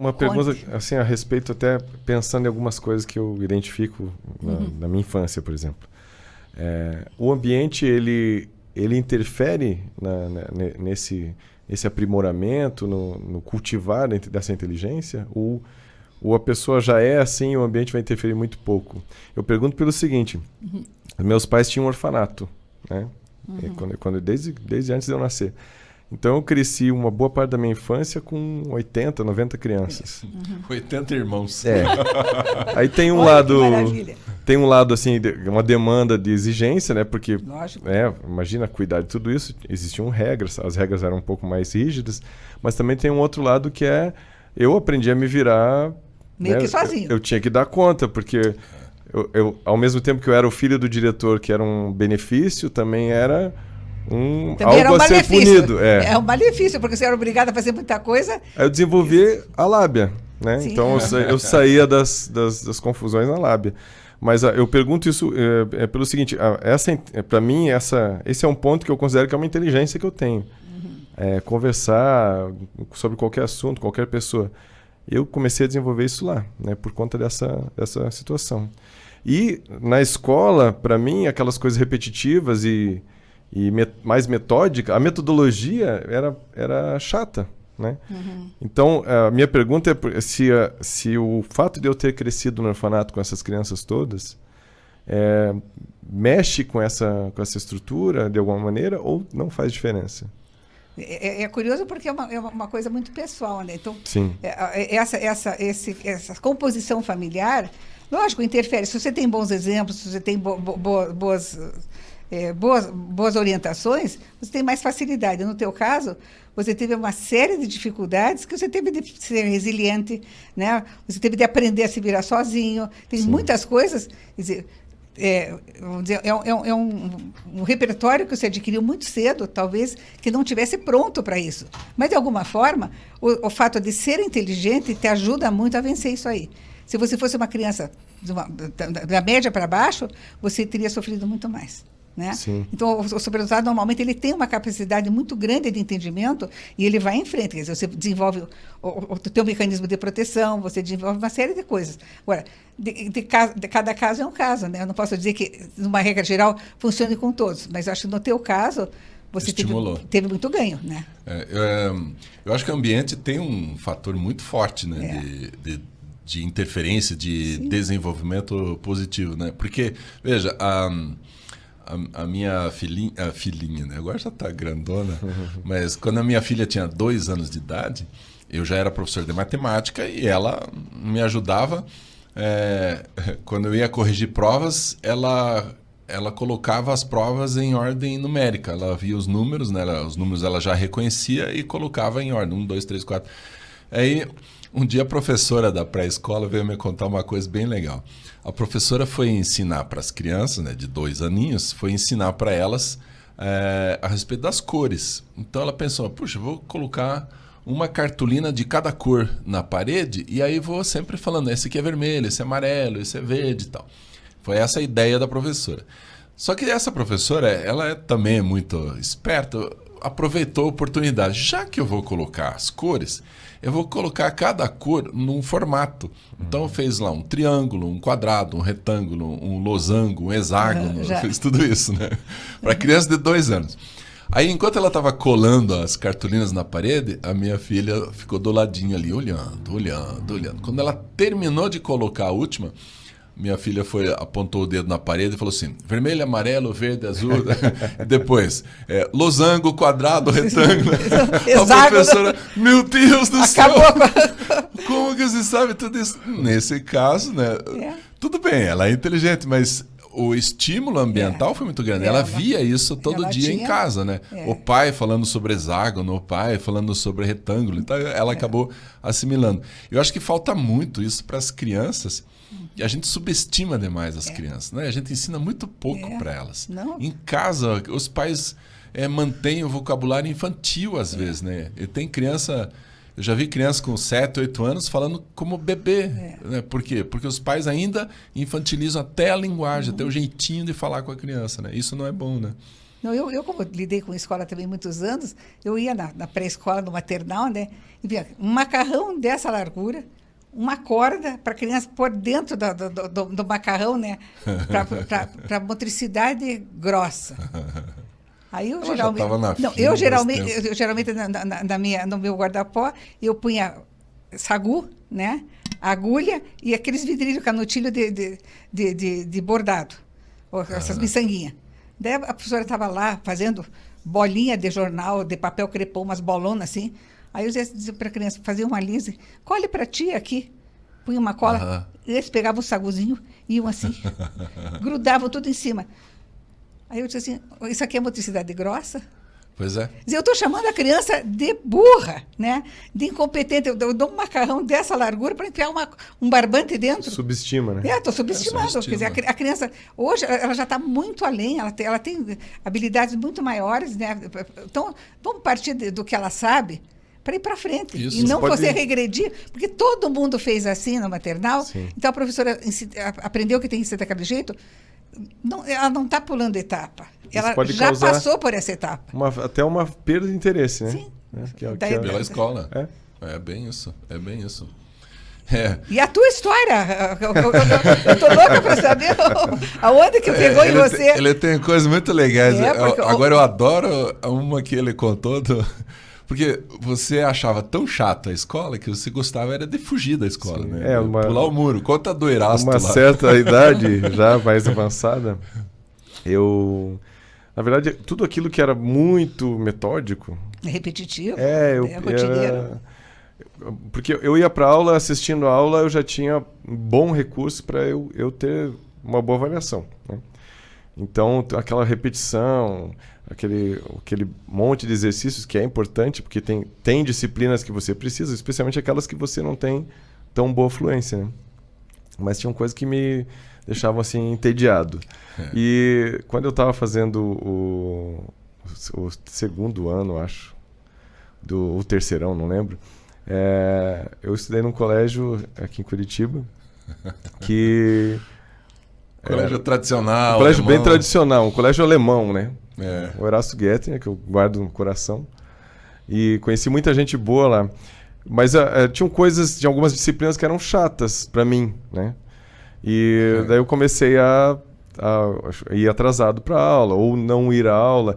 uma pergunta assim, a respeito, até pensando em algumas coisas que eu identifico na minha infância, por exemplo. O ambiente, ele interfere nesse aprimoramento, no cultivar dessa inteligência? Ou a pessoa já é assim e o ambiente vai interferir muito pouco? Eu pergunto pelo seguinte, meus pais tinham um orfanato, né? Desde antes de eu nascer. Então eu cresci uma boa parte da minha infância com 80, 90 crianças. 80 irmãos. Aí tem um lado assim, uma demanda de exigência, né? Porque imagina cuidar de tudo isso, existiam regras, as regras eram um pouco mais rígidas, mas também tem um outro lado que eu aprendi a me virar meio que sozinho. Eu tinha que dar conta, porque eu ao mesmo tempo que eu era o filho do diretor, que era um benefício, também era algo a ser punido. É um malefício, porque você era obrigado a fazer muita coisa. Aí eu desenvolvi a lábia, né? Sim. Então eu saía das confusões na lábia. Mas eu pergunto isso pelo seguinte, para mim, esse é um ponto que eu considero que é uma inteligência que eu tenho. Conversar sobre qualquer assunto, qualquer pessoa. Eu comecei a desenvolver isso lá, né? Por conta dessa situação. E na escola, para mim, aquelas coisas repetitivas e mais metódica, a metodologia era chata, né? Então, a minha pergunta é se o fato de eu ter crescido no orfanato com essas crianças todas mexe com essa estrutura de alguma maneira ou não faz diferença? É curioso porque é uma coisa muito pessoal, né? Então, sim. Essa composição familiar, lógico, interfere. Se você tem bons exemplos, se você tem boas orientações, você tem mais facilidade. No teu caso, você teve uma série de dificuldades que você teve de ser resiliente, né? Você teve de aprender a se virar sozinho. Tem muitas coisas, quer dizer, vamos dizer, um repertório que você adquiriu muito cedo, talvez, que não tivesse pronto para isso. Mas, de alguma forma, o fato de ser inteligente te ajuda muito a vencer isso aí. Se você fosse uma criança da média para baixo, você teria sofrido muito mais. Né? Então, o superdotado, normalmente, ele tem uma capacidade muito grande de entendimento e ele vai em frente. Quer dizer, você desenvolve o teu mecanismo de proteção, você desenvolve uma série de coisas. Agora, de cada caso é um caso, né? Eu não posso dizer que, numa regra geral, funcione com todos, mas eu acho que no teu caso, você teve muito ganho. Né? Eu acho que o ambiente tem um fator muito forte, né? De interferência, de desenvolvimento positivo. Né? Porque, veja, a minha filhinha, né? Agora já está grandona, mas quando a minha filha tinha 2 anos de idade, eu já era professor de matemática e ela me ajudava. Quando eu ia corrigir provas, ela colocava as provas em ordem numérica. Ela via os números, né? Os números ela já reconhecia e colocava em ordem, 1, 2, 3, 4. Aí, um dia a professora da pré-escola veio me contar uma coisa bem legal. A professora foi ensinar para as crianças, né, de 2 aninhos, foi ensinar para elas a respeito das cores. Então ela pensou, puxa, vou colocar uma cartolina de cada cor na parede e aí vou sempre falando, esse aqui é vermelho, esse é amarelo, esse é verde e tal. Foi essa a ideia da professora. Só que essa professora, ela também é muito esperta, aproveitou a oportunidade. Já que eu vou colocar as cores, eu vou colocar cada cor num formato. Então fez lá um triângulo, um quadrado, um retângulo, um losango, um hexágono, fez tudo isso, né? Para criança de 2 anos. Aí, enquanto ela estava colando as cartolinas na parede, a minha filha ficou do ladinho ali, olhando. Quando ela terminou de colocar a última, minha filha apontou o dedo na parede e falou assim, vermelho, amarelo, verde, azul. E depois, losango, quadrado, retângulo. A professora, meu Deus do céu! Como que você sabe tudo isso? Nesse caso, né? Tudo bem, ela é inteligente, mas o estímulo ambiental foi muito grande. Ela via isso todo dia em casa, né? O pai falando sobre hexágono, o pai falando sobre retângulo. Então, ela acabou assimilando. Eu acho que falta muito isso para as crianças. E a gente subestima demais as crianças, né? A gente ensina muito pouco para elas. Em casa, os pais mantêm o vocabulário infantil, às vezes, né? E tem criança... Eu já vi crianças com 7, 8 anos falando como bebê. Né? Por quê? Porque os pais ainda infantilizam até a linguagem, até o jeitinho de falar com a criança. Né? Isso não é bom, né? Não, eu como lidei com escola também muitos anos, eu ia na pré-escola, no maternal, né? E via um macarrão dessa largura, uma corda para a criança pôr dentro do macarrão, né? Para motricidade grossa. Aí eu geralmente no meu guarda-pó eu punha sagu, né? Agulha e aqueles vidrinhos canutilho de bordado, essas miçanguinhas. Daí a professora estava lá fazendo bolinha de jornal, de papel crepom, umas bolonas assim. Aí eu dizia para a criança, fazia uma lisa, colhe para ti aqui. Punha uma cola, eles pegavam o saguzinho, iam assim, grudavam tudo em cima. Aí eu disse assim, isso aqui é motricidade grossa? Pois é. Eu estou chamando a criança de burra, né? De incompetente. Eu dou um macarrão dessa largura para enfiar um barbante dentro. Subestima, né? Estou subestimando. Quer dizer, a criança, hoje, ela já está muito além, ela tem habilidades muito maiores, né? Então, vamos partir do que ela sabe para ir para frente. Isso. E não você regredir, porque todo mundo fez assim no maternal. Sim. Então, a professora aprendeu que tem que ser daquele jeito. Não, ela não está pulando etapa. Ela já passou por essa etapa. Até uma perda de interesse, né? Sim. Pela escola. É bem isso. É bem isso. É. E a tua história? Eu estou louca para saber aonde que pegou em você. Ele tem coisas muito legais. Agora eu adoro uma que ele contou porque você achava tão chata a escola que você gostava era de fugir da escola, sim, né? Pular o muro. Conta do Erasto uma lá. Certa idade, já mais avançada, na verdade, tudo aquilo que era muito metódico... Repetitivo. Rotineiro. Porque eu ia para aula, assistindo a aula, eu já tinha um bom recurso para eu ter uma boa avaliação, né? Então, aquela repetição... Aquele monte de exercícios que é importante, porque tem disciplinas que você precisa, especialmente aquelas que você não tem tão boa fluência, né? Mas tinham coisas que me deixavam assim entediado. E quando eu estava fazendo o segundo ano, acho, o terceirão, não lembro, eu estudei num colégio aqui em Curitiba, que... Colégio tradicional. Um colégio bem tradicional, um colégio alemão, né? É. O Erasto Goethe, que eu guardo no coração. E conheci muita gente boa lá. Mas tinham coisas de algumas disciplinas que eram chatas para mim, né? E daí eu comecei a ir atrasado para aula, ou não ir à aula.